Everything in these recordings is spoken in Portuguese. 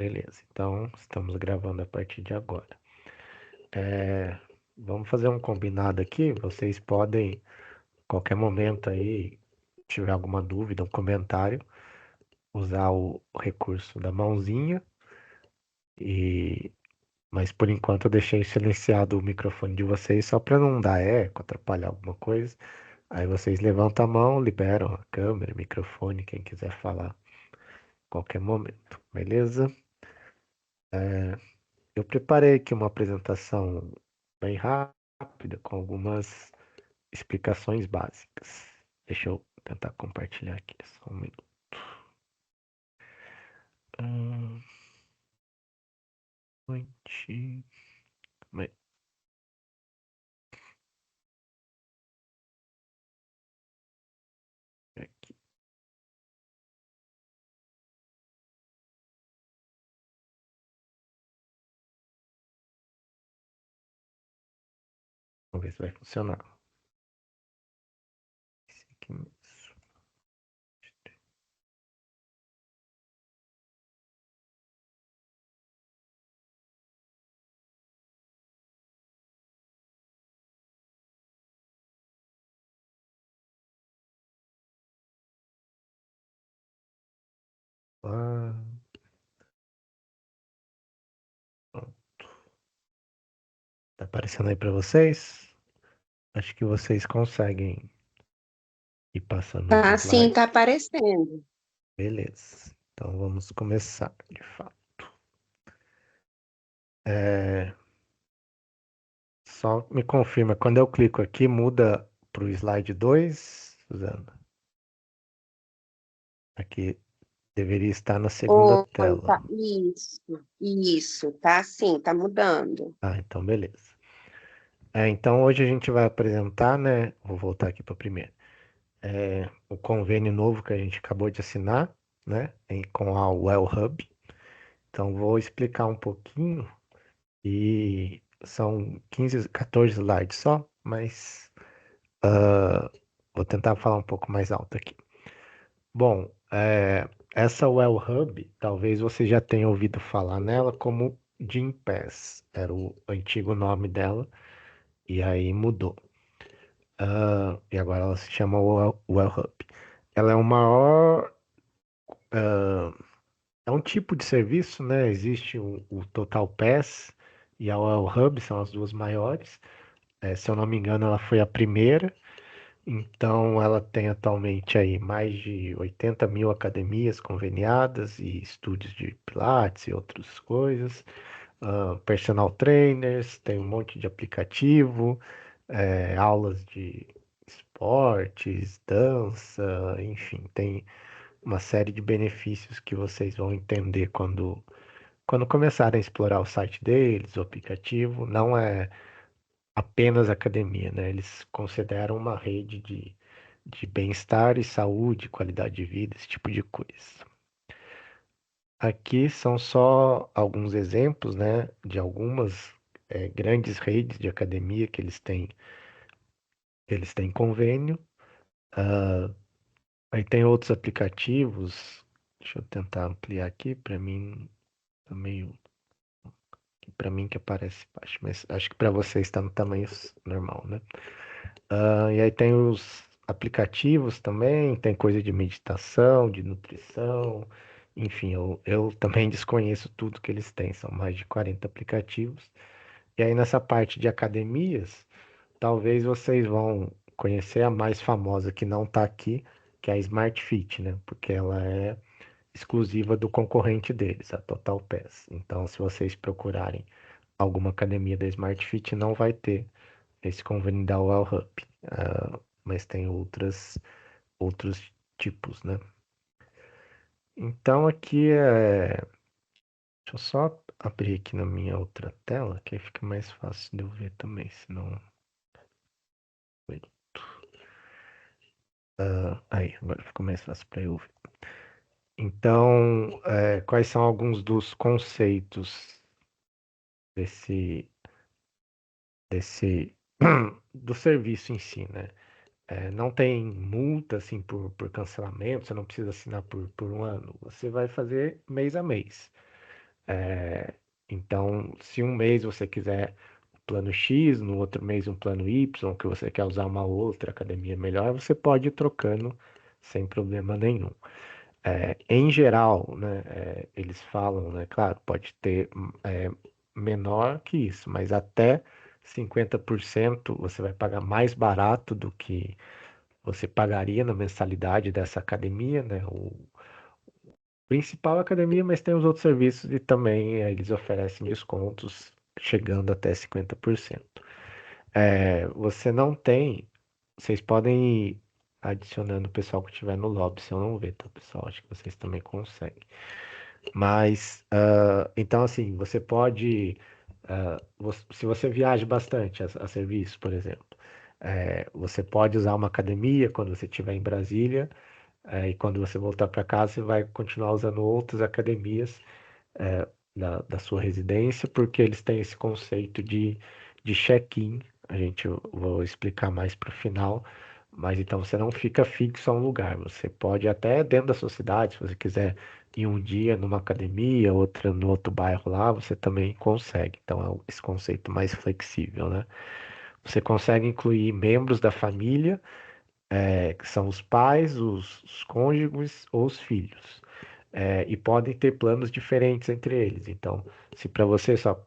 Beleza, então estamos gravando a partir de agora. É, vamos fazer um combinado aqui. Vocês podem, qualquer momento aí, tiver alguma dúvida, um comentário, usar o recurso da mãozinha. E, mas por enquanto eu deixei silenciado o microfone de vocês só para não dar eco, atrapalhar alguma coisa. Aí vocês levantam a mão, liberam a câmera, microfone, quem quiser falar, a qualquer momento, beleza? Eu preparei aqui uma apresentação bem rápida, com algumas explicações básicas. Deixa eu tentar compartilhar aqui, só um minuto. Hum, Noite. Mas aqui, vamos ver se vai funcionar. Esse aqui mesmo. Ah, pronto. Tá aparecendo aí para vocês? Acho que vocês conseguem ir passando os Tá, sim, tá slides. aparecendo. Beleza. Então vamos começar, de fato. É, Só me confirma, quando eu clico aqui, muda para o slide 2, Suzana? Aqui deveria estar na segunda Oi, tela. tá, isso, tá sim, tá mudando. Ah, então beleza. Então hoje a gente vai apresentar, né? Vou voltar aqui para o primeiro. O convênio novo que a gente acabou de assinar, né? Com a Well Hub. Então vou explicar um pouquinho e são 15, 14 slides só, mas vou tentar falar um pouco mais alto aqui. Bom, essa Well Hub, talvez você já tenha ouvido falar nela como Gympass, era o antigo nome dela, e aí mudou. E agora ela se chama Well Hub. Ela é o maior, é um tipo de serviço, né? Existe o Total Pass e a Well Hub, são as duas maiores. Se eu não me engano, ela foi a primeira. Então, ela tem atualmente aí mais de 80 mil academias conveniadas e estúdios de Pilates e outras coisas. Personal trainers, tem um monte de aplicativo, aulas de esportes, dança, enfim, tem uma série de benefícios que vocês vão entender quando começarem a explorar o site deles, o aplicativo. Não é apenas academia, né? Eles consideram uma rede de bem-estar e saúde, qualidade de vida, esse tipo de coisa. Aqui são só alguns exemplos, né, de algumas grandes redes de academia que eles têm convênio. Aí tem outros aplicativos. Deixa eu tentar ampliar aqui, para mim tá meio, para mim que aparece baixo, mas acho que para vocês está no tamanho normal, né? E aí tem os aplicativos também, tem coisa de meditação, de nutrição, enfim, eu também desconheço tudo que eles têm, são mais de 40 aplicativos. E aí nessa parte de academias, talvez vocês vão conhecer a mais famosa que não está aqui, que é a Smart Fit, né? Porque ela é exclusiva do concorrente deles, a Total Pass. Então, se vocês procurarem alguma academia da Smart Fit, não vai ter esse convênio da Well Hub. Mas tem outros tipos, né? Então aqui deixa eu só abrir aqui na minha outra tela, que aí fica mais fácil de eu ver também, senão. Aí, agora ficou mais fácil para eu ver. Então, quais são alguns dos conceitos desse, desse do serviço em si, né? Não tem multa assim por cancelamento, você não precisa assinar por um ano, você vai fazer mês a mês. Então, se um mês você quiser o plano X, no outro mês um plano Y, que você quer usar uma outra academia melhor, você pode ir trocando sem problema nenhum. Em geral, né, eles falam, né, claro, pode ter é, menor que isso, mas até 50% você vai pagar mais barato do que você pagaria na mensalidade dessa academia, né? O principal é a academia, mas tem os outros serviços e também eles oferecem descontos chegando até 50%. Você não tem, vocês podem ir adicionando o pessoal que estiver no lobby, se eu não ver, tá, pessoal? Acho que vocês também conseguem. Mas, então, assim, você pode, se você viaja bastante a serviço, por exemplo, você pode usar uma academia quando você estiver em Brasília, e quando você voltar para casa, você vai continuar usando outras academias, da sua residência, porque eles têm esse conceito de check-in. A gente eu vou explicar mais para o final, mas então você não fica fixo a um lugar. Você pode até dentro da sua cidade, se você quiser ir um dia numa academia, outra no outro bairro lá, você também consegue. Então é esse conceito mais flexível, né? Você consegue incluir membros da família, que são os pais, os cônjuges ou os filhos. E podem ter planos diferentes entre eles. Então, se para você só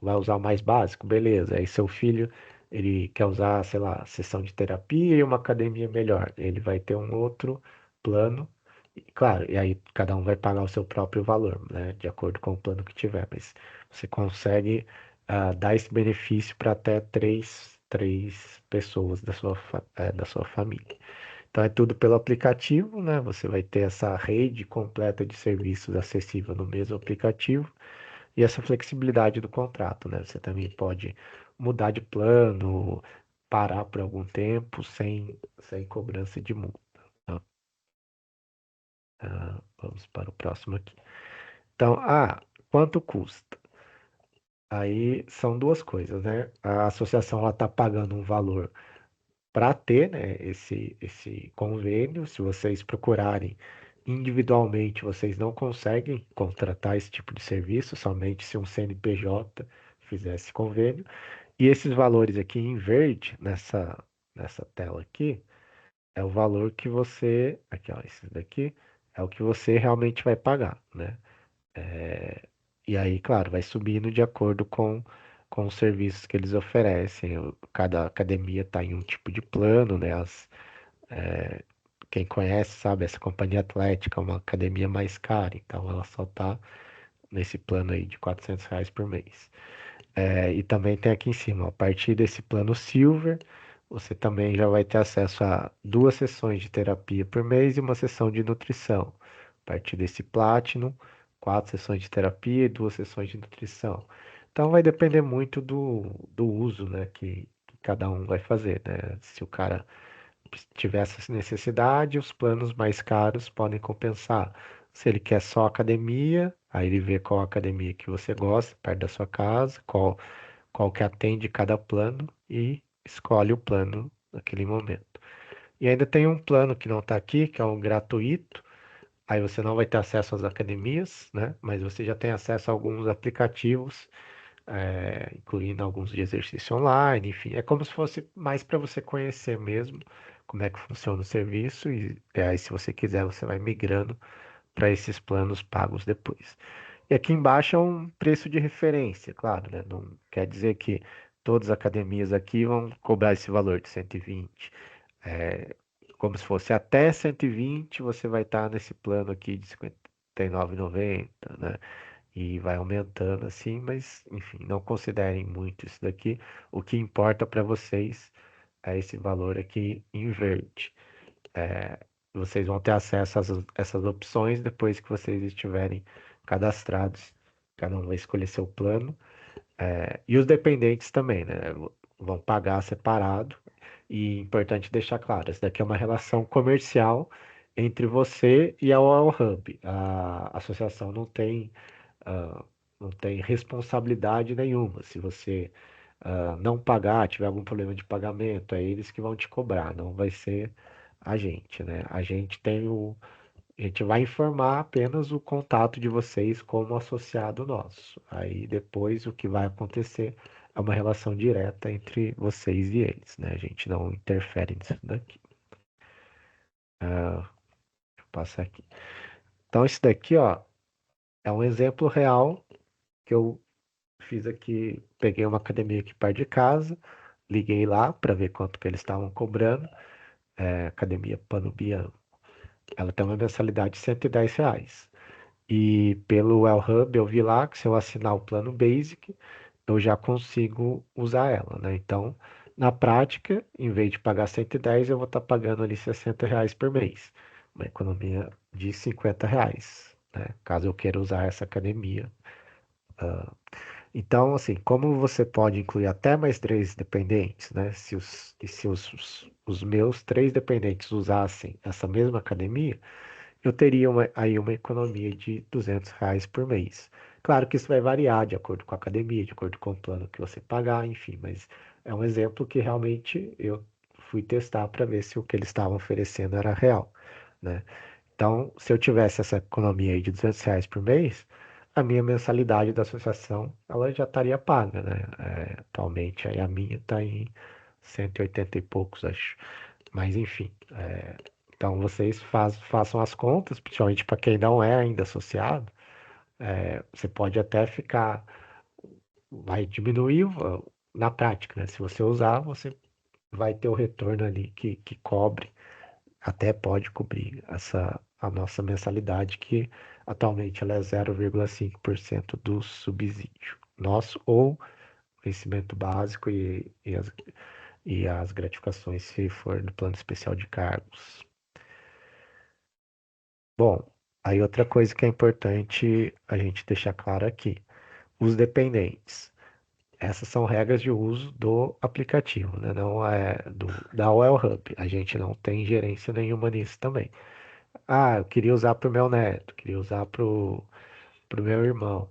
vai usar o mais básico, beleza. Aí seu filho, ele quer usar, sei lá, sessão de terapia e uma academia melhor. Ele vai ter um outro plano. E, claro, e aí cada um vai pagar o seu próprio valor, né? De acordo com o plano que tiver. Mas você consegue dar esse benefício para até três pessoas da sua família. Então é tudo pelo aplicativo, né? Você vai ter essa rede completa de serviços acessível no mesmo aplicativo e essa flexibilidade do contrato, né? Você também pode mudar de plano, parar por algum tempo sem cobrança de multa. Tá? Vamos para o próximo aqui. Então, quanto custa? Aí são duas coisas, né? A associação ela está pagando um valor para ter, né, esse convênio. Se vocês procurarem individualmente, vocês não conseguem contratar esse tipo de serviço, somente se um CNPJ fizesse convênio. E esses valores aqui em verde, nessa tela aqui, é o valor que você, aqui ó, esses daqui, é o que você realmente vai pagar, né? E aí, claro, vai subindo de acordo com os serviços que eles oferecem. Cada academia está em um tipo de plano, né? Quem conhece sabe, essa companhia atlética é uma academia mais cara, então ela só está nesse plano aí de R$ 400 por mês. E também tem aqui em cima, a partir desse plano Silver, você também já vai ter acesso a 2 sessões de terapia por mês e uma sessão de nutrição. A partir desse Platinum, 4 sessões de terapia e 2 sessões de nutrição. Então vai depender muito do uso, né, que cada um vai fazer, né? Se o cara tiver essa necessidade, os planos mais caros podem compensar. Se ele quer só academia, aí ele vê qual academia que você gosta, perto da sua casa, qual que atende cada plano e escolhe o plano naquele momento. E ainda tem um plano que não está aqui, que é o gratuito. Aí você não vai ter acesso às academias, né? Mas você já tem acesso a alguns aplicativos, incluindo alguns de exercício online, enfim. É como se fosse mais para você conhecer mesmo como é que funciona o serviço. E aí, se você quiser, você vai migrando para esses planos pagos depois. E aqui embaixo é um preço de referência, claro, né? Não quer dizer que todas as academias aqui vão cobrar esse valor de 120. É, como se fosse até 120, você vai estar nesse plano aqui de 59,90, né? E vai aumentando assim, mas enfim, não considerem muito isso daqui. O que importa para vocês é esse valor aqui em verde. Vocês vão ter acesso a essas opções depois que vocês estiverem cadastrados. Cada um vai escolher seu plano. E os dependentes também, né? Vão pagar separado. E importante deixar claro, isso daqui é uma relação comercial entre você e a OL Hub. A associação ah, não tem responsabilidade nenhuma. Se você não pagar, tiver algum problema de pagamento, é eles que vão te cobrar, não vai ser a gente, né? A gente tem A gente vai informar apenas o contato de vocês como associado nosso. Aí depois o que vai acontecer é uma relação direta entre vocês e eles, né? A gente não interfere nisso daqui. Deixa eu passar aqui. Então, esse daqui, ó, é um exemplo real que eu fiz aqui. Peguei uma academia aqui perto de casa, liguei lá para ver quanto que eles estavam cobrando. Academia Panubiano. Ela tem uma mensalidade de R$ 110. E pelo El Hub eu vi lá que se eu assinar o plano Basic, eu já consigo usar ela, né? Então, na prática, em vez de pagar 110, eu vou estar pagando ali R$ 60 por mês. Uma economia de R$ 50, né? Caso eu queira usar essa academia. Então, assim, como você pode incluir até mais três dependentes, né? Se os meus três dependentes usassem essa mesma academia, eu teria aí uma economia de R$ 200 por mês. Claro que isso vai variar de acordo com a academia, de acordo com o plano que você pagar, enfim, mas é um exemplo que realmente eu fui testar para ver se o que eles estavam oferecendo era real, né? Então, se eu tivesse essa economia aí de R$ 200 por mês, a minha mensalidade da associação ela já estaria paga, né? Atualmente aí a minha está em 180 e poucos, acho. Mas enfim, então vocês façam as contas, principalmente para quem não é ainda associado. Você pode até ficar, vai diminuir na prática, né? Se você usar, você vai ter o retorno ali que cobre, até pode cobrir a nossa mensalidade, que atualmente ela é 0,5% do subsídio nosso ou vencimento básico e as gratificações se for no plano especial de cargos. Bom, aí outra coisa que é importante a gente deixar claro aqui, os dependentes. Essas são regras de uso do aplicativo, né? Não é da OL Hub. A gente não tem gerência nenhuma nisso também. Ah, eu queria usar para o meu neto, queria usar para o meu irmão.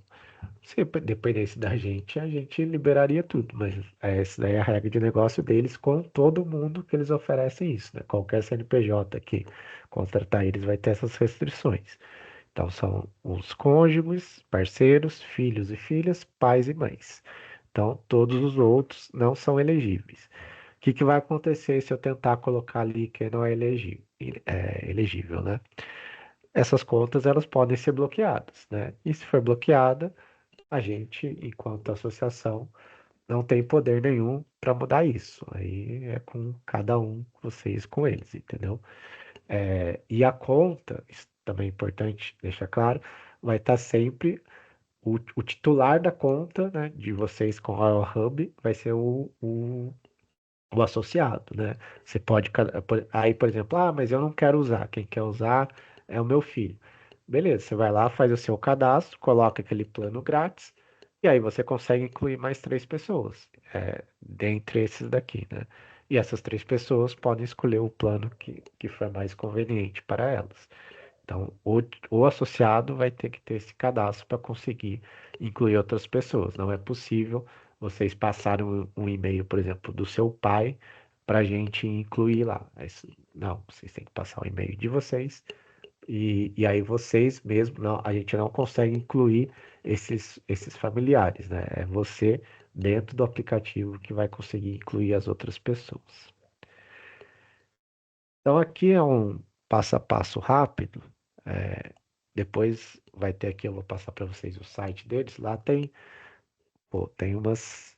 Se dependesse da gente, a gente liberaria tudo, mas essa daí é a regra de negócio deles com todo mundo que eles oferecem isso, né? Qualquer CNPJ que contratar eles vai ter essas restrições. Então são os cônjuges, parceiros, filhos e filhas, pais e mães. Então todos os outros não são elegíveis. O que que vai acontecer se eu tentar colocar ali que não é elegível, né? Essas contas elas podem ser bloqueadas, né? E se for bloqueada, a gente, enquanto associação, não tem poder nenhum para mudar isso. Aí é com cada um, vocês com eles, entendeu? E a conta, isso também é importante deixar claro, vai estar sempre o titular da conta, né, de vocês com a Hub vai ser o associado, né? Você pode, aí, por exemplo, mas eu não quero usar, quem quer usar é o meu filho. Beleza, você vai lá, faz o seu cadastro, coloca aquele plano grátis, e aí você consegue incluir mais três pessoas, dentre esses daqui, né? E essas três pessoas podem escolher o plano que for mais conveniente para elas. Então, o associado vai ter que ter esse cadastro para conseguir incluir outras pessoas. Não é possível vocês passarem um e-mail, por exemplo, do seu pai para a gente incluir lá. Não, vocês têm que passar o e-mail de vocês e aí vocês mesmo, não, a gente não consegue incluir esses familiares, né? É você dentro do aplicativo que vai conseguir incluir as outras pessoas. Então, aqui é um passo a passo rápido. Depois vai ter aqui, eu vou passar para vocês o site deles. Lá tem umas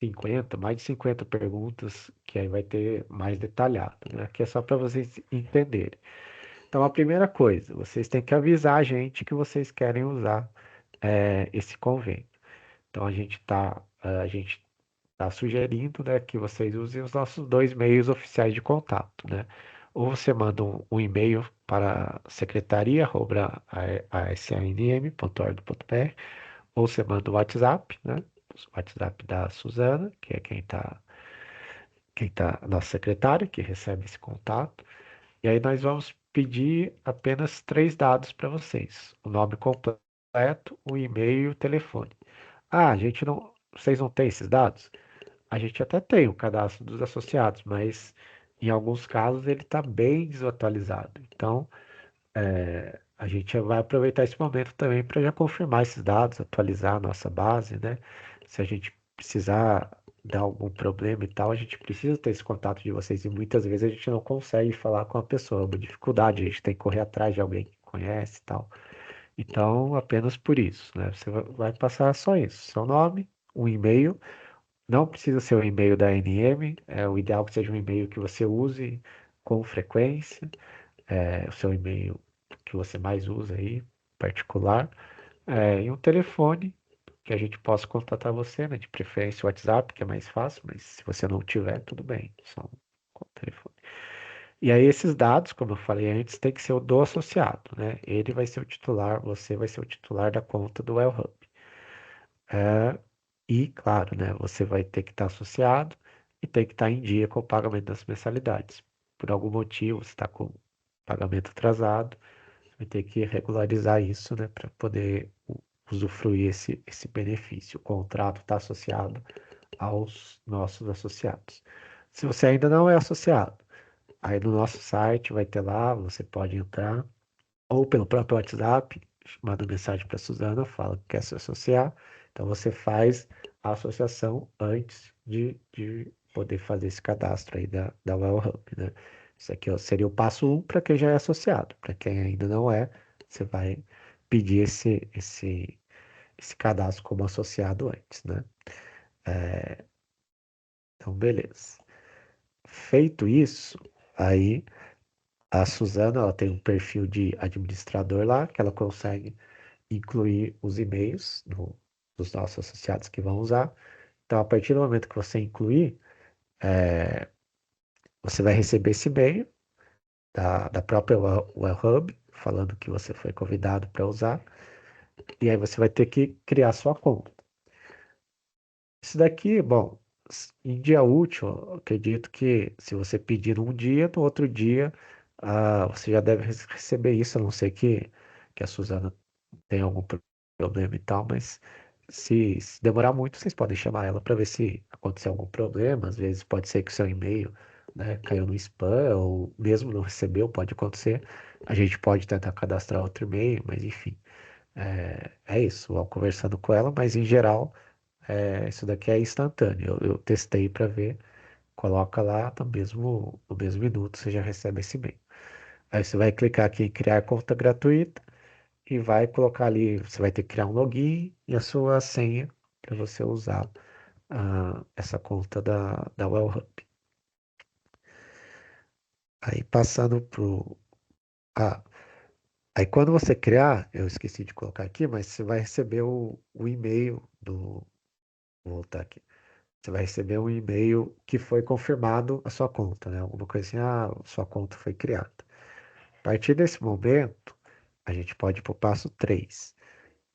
50, mais de 50 perguntas que aí vai ter mais detalhado, né? Aqui é só para vocês entenderem. Então, a primeira coisa, vocês têm que avisar a gente que vocês querem usar esse convênio. Então, a gente tá sugerindo, né, que vocês usem os nossos dois meios oficiais de contato, né? Ou você manda um e-mail para secretaria@asnm.org.br, ou você manda o WhatsApp, né? O WhatsApp da Suzana, que é quem tá, nossa secretária, que recebe esse contato. E aí nós vamos pedir apenas três dados para vocês: o nome completo, o e-mail e o telefone. Ah, vocês não têm esses dados? A gente até tem o cadastro dos associados, mas em alguns casos ele está bem desatualizado. Então, A gente vai aproveitar esse momento também para já confirmar esses dados, atualizar a nossa base, né? Se a gente precisar dar algum problema e tal, a gente precisa ter esse contato de vocês e muitas vezes a gente não consegue falar com a pessoa, é uma dificuldade, a gente tem que correr atrás de alguém que conhece e tal. Então, apenas por isso, né? Você vai passar só isso, seu nome, um e-mail, não precisa ser o e-mail da ANM, é o ideal que seja um e-mail que você use com frequência, o seu e-mail que você mais usa aí, particular, e um telefone que a gente possa contatar você, né? De preferência o WhatsApp, que é mais fácil, mas se você não tiver, tudo bem, só um telefone. E aí esses dados, como eu falei antes, tem que ser o do associado, né? Ele vai ser o titular, você vai ser o titular da conta do WellHub. E, claro, né, você vai ter que estar associado e tem que estar em dia com o pagamento das mensalidades. Por algum motivo, você está com pagamento atrasado, vai ter que regularizar isso, né, para poder usufruir esse benefício. O contrato está associado aos nossos associados. Se você ainda não é associado, aí no nosso site vai ter lá, você pode entrar, ou pelo próprio WhatsApp, manda mensagem para a Suzana, fala que quer se associar. Então você faz a associação antes de poder fazer esse cadastro aí da WellHub, né? Isso aqui ó, seria o passo um para quem já é associado. Para quem ainda não é, você vai pedir esse cadastro como associado antes, né? Então, beleza. Feito isso, aí a Suzana, ela tem um perfil de administrador lá, que ela consegue incluir os e-mails dos nossos associados que vão usar. Então, a partir do momento que você incluir, você vai receber esse e-mail da própria Wellhub, falando que você foi convidado para usar, e aí você vai ter que criar sua conta. Isso daqui, bom, em dia útil, eu acredito que se você pedir um dia, no outro dia, você já deve receber isso, a não ser que a Suzana tenha algum problema e tal, mas se demorar muito, vocês podem chamar ela para ver se aconteceu algum problema. Às vezes pode ser que o seu e-mail, né, caiu no spam, ou mesmo não recebeu, pode acontecer. A gente pode tentar cadastrar outro e-mail, mas enfim, é isso. Vou conversando com ela, mas em geral. Isso daqui é instantâneo. Eu testei para ver. Coloca lá no mesmo minuto, você já recebe esse e-mail. Aí você vai clicar aqui em criar conta gratuita e vai colocar ali. Você vai ter que criar um login e a sua senha para você usar essa conta da WellHub. Aí passando pro. Ah, aí quando você criar, eu esqueci de colocar aqui, mas você vai receber o e-mail do. Vou voltar aqui. Você vai receber um e-mail que foi confirmado a sua conta, né? Alguma coisa assim, sua conta foi criada. A partir desse momento, a gente pode ir para o passo 3.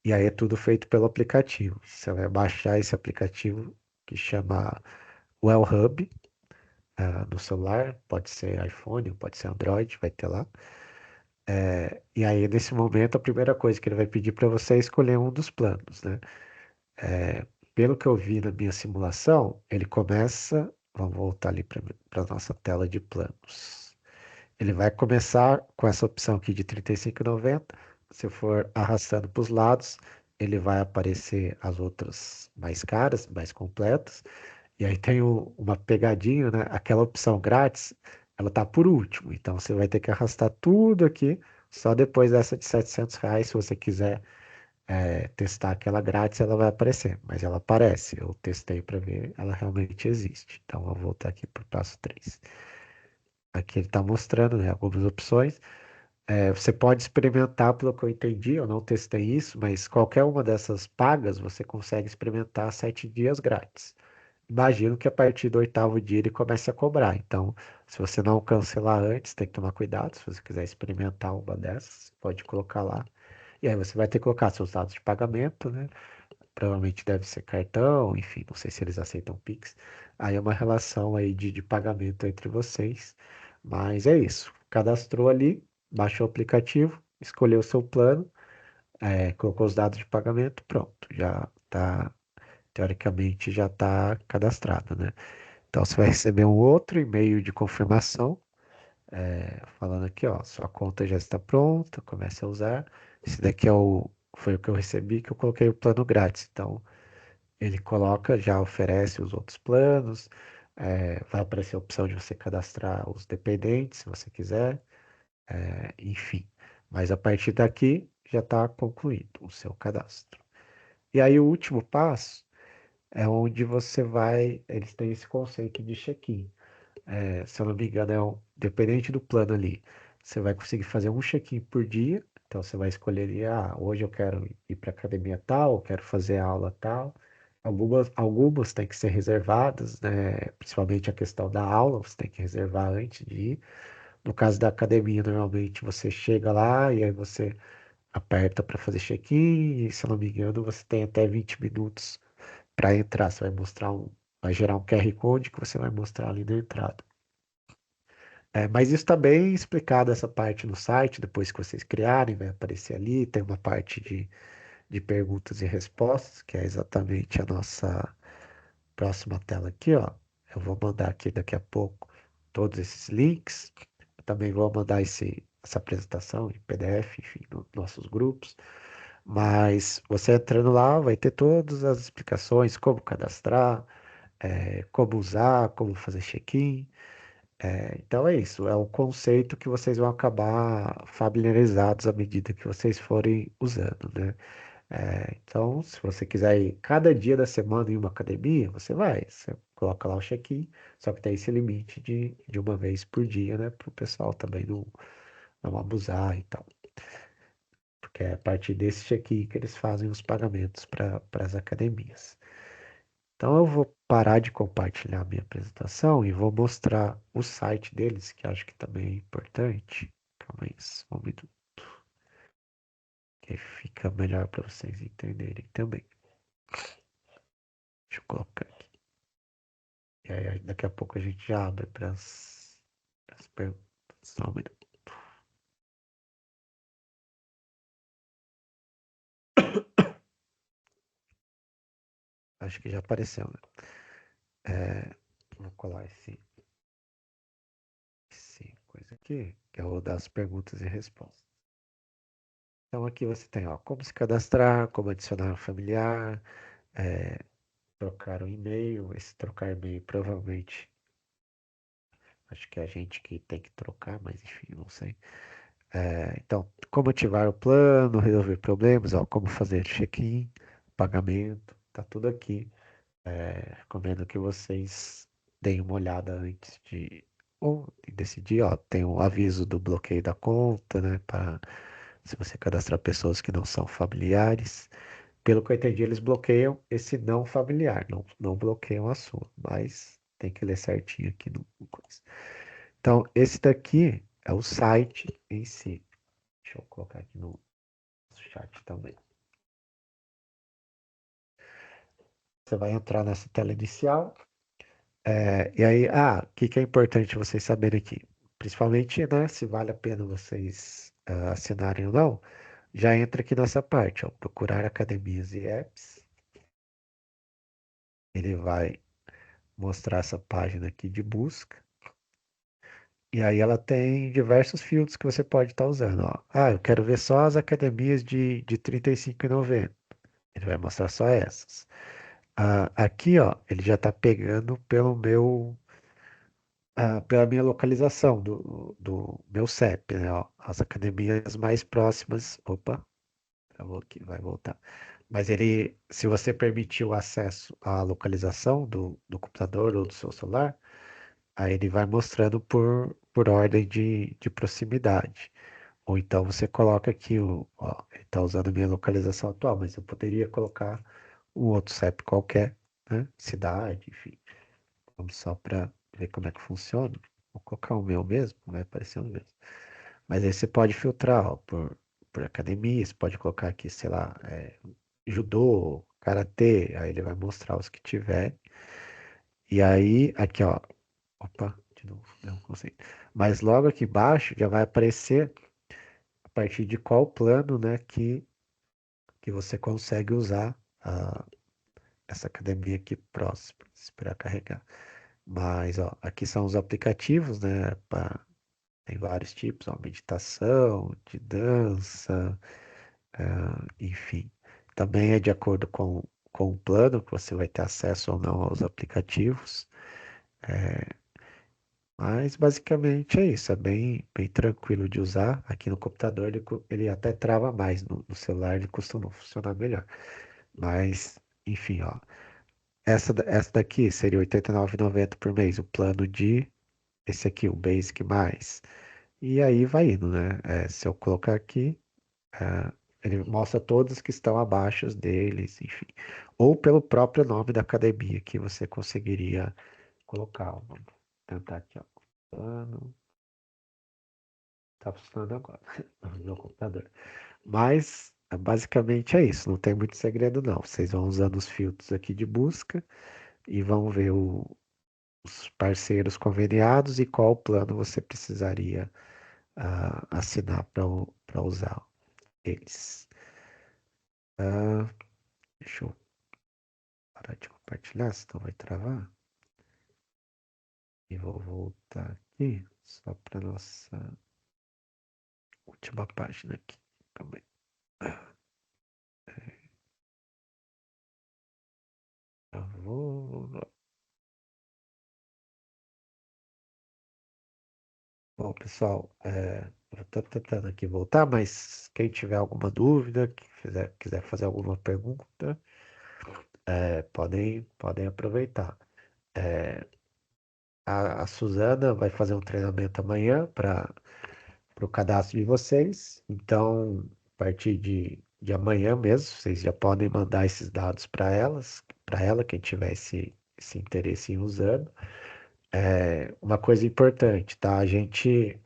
E aí é tudo feito pelo aplicativo. Você vai baixar esse aplicativo que chama WellHub, no celular, pode ser iPhone, pode ser Android, vai ter lá. E aí, nesse momento, a primeira coisa que ele vai pedir para você é escolher um dos planos, né? Pelo que eu vi na minha simulação, ele começa. Vamos voltar ali para a nossa tela de planos. Ele vai começar com essa opção aqui de 35,90. Se for arrastando para os lados, ele vai aparecer as outras mais caras, mais completas. E aí tem uma pegadinha, né? Aquela opção grátis, ela tá por último. Então você vai ter que arrastar tudo aqui. Só depois dessa de R$ 700, se você quiser testar aquela grátis, ela vai aparecer, mas ela aparece. Eu testei para ver, ela realmente existe. Então, eu vou voltar aqui para o passo 3. Aqui ele está mostrando, né, algumas opções. Você pode experimentar, pelo que eu entendi, eu não testei isso, mas qualquer uma dessas pagas você consegue experimentar 7 dias grátis. Imagino que a partir do oitavo dia ele comece a cobrar. Então, se você não cancelar antes, tem que tomar cuidado. Se você quiser experimentar uma dessas, pode colocar lá. E aí você vai ter que colocar seus dados de pagamento, né? Provavelmente deve ser cartão, enfim, não sei se eles aceitam Pix. Aí é uma relação aí de pagamento entre vocês. Mas é isso. Cadastrou ali, baixou o aplicativo, escolheu o seu plano, colocou os dados de pagamento, pronto. Já está, teoricamente, já está cadastrado, né? Então você vai receber um outro e-mail de confirmação, falando aqui, ó, sua conta já está pronta, comece a usar. Esse daqui foi o que eu recebi, que eu coloquei o plano grátis. Então, ele coloca, já oferece os outros planos, vai aparecer a opção de você cadastrar os dependentes, se você quiser, enfim. Mas a partir daqui, já está concluído o seu cadastro. E aí, o último passo é onde você vai, eles têm esse conceito de check-in. Se eu não me engano, dependente do plano ali. Você vai conseguir fazer um check-in por dia. Então você vai escolher ali, hoje eu quero ir para academia tal, eu quero fazer aula tal. Algumas têm que ser reservadas, né? Principalmente a questão da aula, você tem que reservar antes de ir. No caso da academia, normalmente você chega lá e aí você aperta para fazer check-in, e se eu não me engano, você tem até 20 minutos para entrar. Você vai gerar um QR Code que você vai mostrar ali na entrada. Mas isso está bem explicado, essa parte no site, depois que vocês criarem, vai aparecer ali, tem uma parte de perguntas e respostas, que é exatamente a nossa próxima tela aqui, ó. Eu vou mandar aqui daqui a pouco todos esses links. Eu também vou mandar essa apresentação em PDF, enfim, nos nossos grupos. Mas você entrando lá, vai ter todas as explicações, como cadastrar, como usar, como fazer check-in. Então é isso, é o conceito que vocês vão acabar familiarizados à medida que vocês forem usando, né? Então, se você quiser ir cada dia da semana em uma academia, você coloca lá o check-in, só que tem esse limite de uma vez por dia, né? Para o pessoal também não abusar e tal. Porque é a partir desse check-in que eles fazem os pagamentos para as academias. Então eu vou parar de compartilhar a minha apresentação e vou mostrar o site deles, que acho que também é importante. Calma aí, só um minuto, que fica melhor para vocês entenderem também. Deixa eu colocar aqui. E aí daqui a pouco a gente já abre para as perguntas. Só um minuto. Acho que já apareceu, né? Vou colar esse coisa aqui, que é o das perguntas e respostas. Então aqui você tem, ó, como se cadastrar, como adicionar um familiar, é, trocar um e-mail. Esse trocar e-mail provavelmente acho que é a gente que tem que trocar, mas enfim, não sei. Então, como ativar o plano, resolver problemas, ó, como fazer check-in, pagamento, tá tudo aqui. Recomendo que vocês deem uma olhada antes de decidir, ó, tem o aviso do bloqueio da conta, né, para se você cadastrar pessoas que não são familiares. Pelo que eu entendi, eles bloqueiam esse não familiar, não bloqueiam a sua, mas tem que ler certinho aqui no coisa. Então, esse daqui é o site em si. Deixa eu colocar aqui no chat também. Você vai entrar nessa tela inicial. E aí, o que é importante vocês saberem aqui? Principalmente, né, se vale a pena vocês assinarem ou não, já entra aqui nessa parte, ó, procurar academias e apps. Ele vai mostrar essa página aqui de busca. E aí ela tem diversos filtros que você pode estar usando, ó. Eu quero ver só as academias de 35,90. Ele vai mostrar só essas. Aqui, ó, ele já está pegando pela minha localização do meu CEP, né, ó. As academias mais próximas. Opa, travou aqui, vai voltar. Mas se você permitir o acesso à localização do computador ou do seu celular, aí ele vai mostrando por ordem de proximidade. Ou então você coloca aqui, ele está usando a minha localização atual, mas eu poderia colocar um outro CEP qualquer, né? Cidade, enfim. Vamos só para ver como é que funciona. Vou colocar o meu mesmo, vai aparecer o mesmo. Mas aí você pode filtrar, ó, por academia, você pode colocar aqui, sei lá, judô, karatê, aí ele vai mostrar os que tiver. E aí, aqui, ó, opa, de novo, não consigo. Mas logo aqui embaixo já vai aparecer a partir de qual plano, né, que você consegue usar essa academia aqui próximo. Esperar carregar. Mas, ó, aqui são os aplicativos, né, Tem vários tipos, ó, meditação, de dança, enfim. Também é de acordo com o plano que você vai ter acesso ou não aos aplicativos. Mas basicamente é isso, é bem tranquilo de usar. Aqui no computador ele até trava mais, no celular ele costuma funcionar melhor. Mas, enfim, ó. Essa daqui seria R$ 89,90 por mês, o plano de esse aqui, o Basic mais. E aí vai indo, né? Se eu colocar aqui, ele mostra todos que estão abaixo deles, enfim. Ou pelo próprio nome da academia que você conseguiria colocar. Vamos tentar aqui, ó. Plano. Tá funcionando agora no meu computador. Mas basicamente é isso, não tem muito segredo não. Vocês vão usando os filtros aqui de busca e vão ver os parceiros conveniados e qual plano você precisaria assinar para usar eles. Ah, deixa eu parar de compartilhar, senão vai travar. E vou voltar aqui só para nossa última página aqui. Calma aí. Vou. Bom, pessoal, eu estou tentando aqui voltar, mas quem tiver alguma dúvida, quiser fazer alguma pergunta, podem aproveitar. A Suzana vai fazer um treinamento amanhã para o cadastro de vocês, então, a partir de amanhã mesmo, vocês já podem mandar esses dados para ela, quem tiver esse interesse em usando. Uma coisa importante, tá? A gente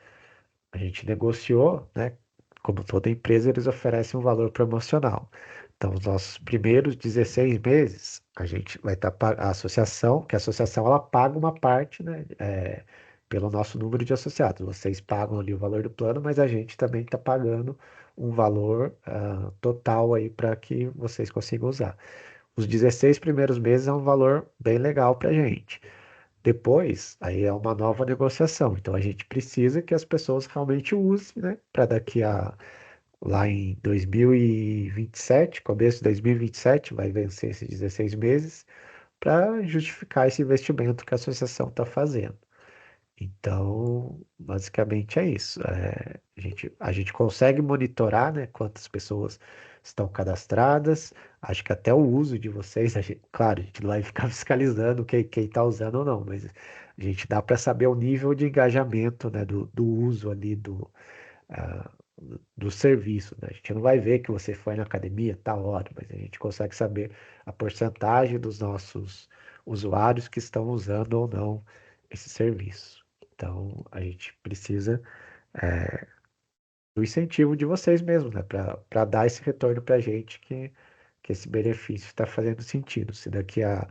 negociou, né? Como toda empresa, eles oferecem um valor promocional. Então, os nossos primeiros 16 meses, a gente vai estar a associação, que a associação ela paga uma parte, né? Pelo nosso número de associados. Vocês pagam ali o valor do plano, mas a gente também está pagando um valor total aí para que vocês consigam usar. Os 16 primeiros meses é um valor bem legal para a gente. Depois, aí é uma nova negociação. Então a gente precisa que as pessoas realmente usem, né? Para daqui a lá em 2027, começo de 2027, vai vencer esses 16 meses, para justificar esse investimento que a associação está fazendo. Então, basicamente é isso. A gente consegue monitorar, né, quantas pessoas estão cadastradas. Acho que até o uso de vocês, claro, a gente não vai ficar fiscalizando quem está usando ou não, mas a gente dá para saber o nível de engajamento, né, do uso ali ah, do serviço, né? A gente não vai ver que você foi na academia tal hora, mas a gente consegue saber a porcentagem dos nossos usuários que estão usando ou não esse serviço. Então, a gente precisa do incentivo de vocês mesmos, né? Para dar esse retorno para a gente que esse benefício está fazendo sentido. Se daqui a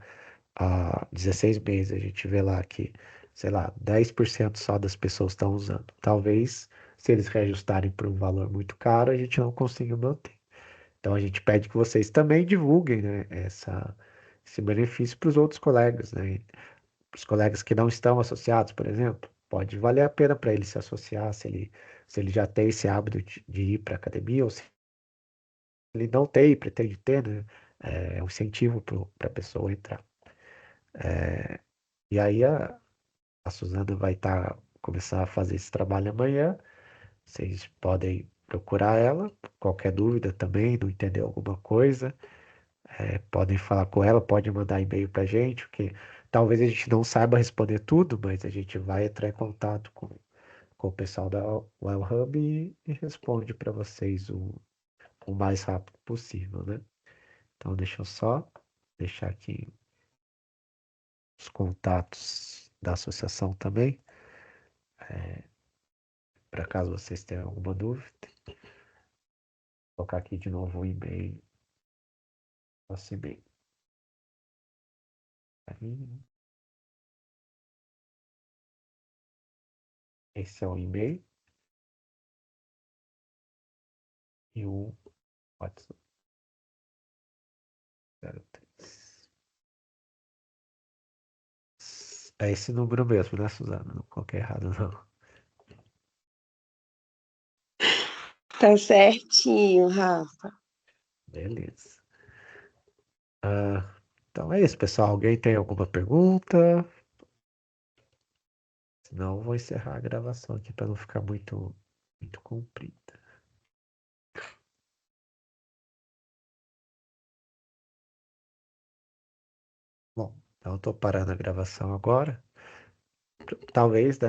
16 meses a gente vê lá que, sei lá, 10% só das pessoas estão usando. Talvez, se eles reajustarem para um valor muito caro, a gente não consiga manter. Então, a gente pede que vocês também divulguem, né, esse benefício para os outros colegas, né? Os colegas que não estão associados, por exemplo, pode valer a pena para ele se associar, se ele já tem esse hábito de ir para a academia, ou se ele não tem e pretende ter, né? É um incentivo para a pessoa entrar. E aí a Suzana vai começar a fazer esse trabalho amanhã. Vocês podem procurar ela, qualquer dúvida também, não entender alguma coisa, podem falar com ela, pode mandar e-mail para a gente, porque talvez a gente não saiba responder tudo, mas a gente vai entrar em contato com o pessoal da Well Hub e responde para vocês o mais rápido possível, né? Então deixa eu só deixar aqui os contatos da associação também, para caso vocês tenham alguma dúvida. Vou colocar aqui de novo o e-mail, nosso e-mail. Esse é o e-mail e o WhatsApp. 03. É esse número mesmo, né, Suzana? Não coloquei errado, não. Tá certinho, Rafa. Beleza. Então é isso, pessoal. Alguém tem alguma pergunta? Senão eu vou encerrar a gravação aqui para não ficar muito comprida. Bom, então eu tô parando a gravação agora. Talvez, né?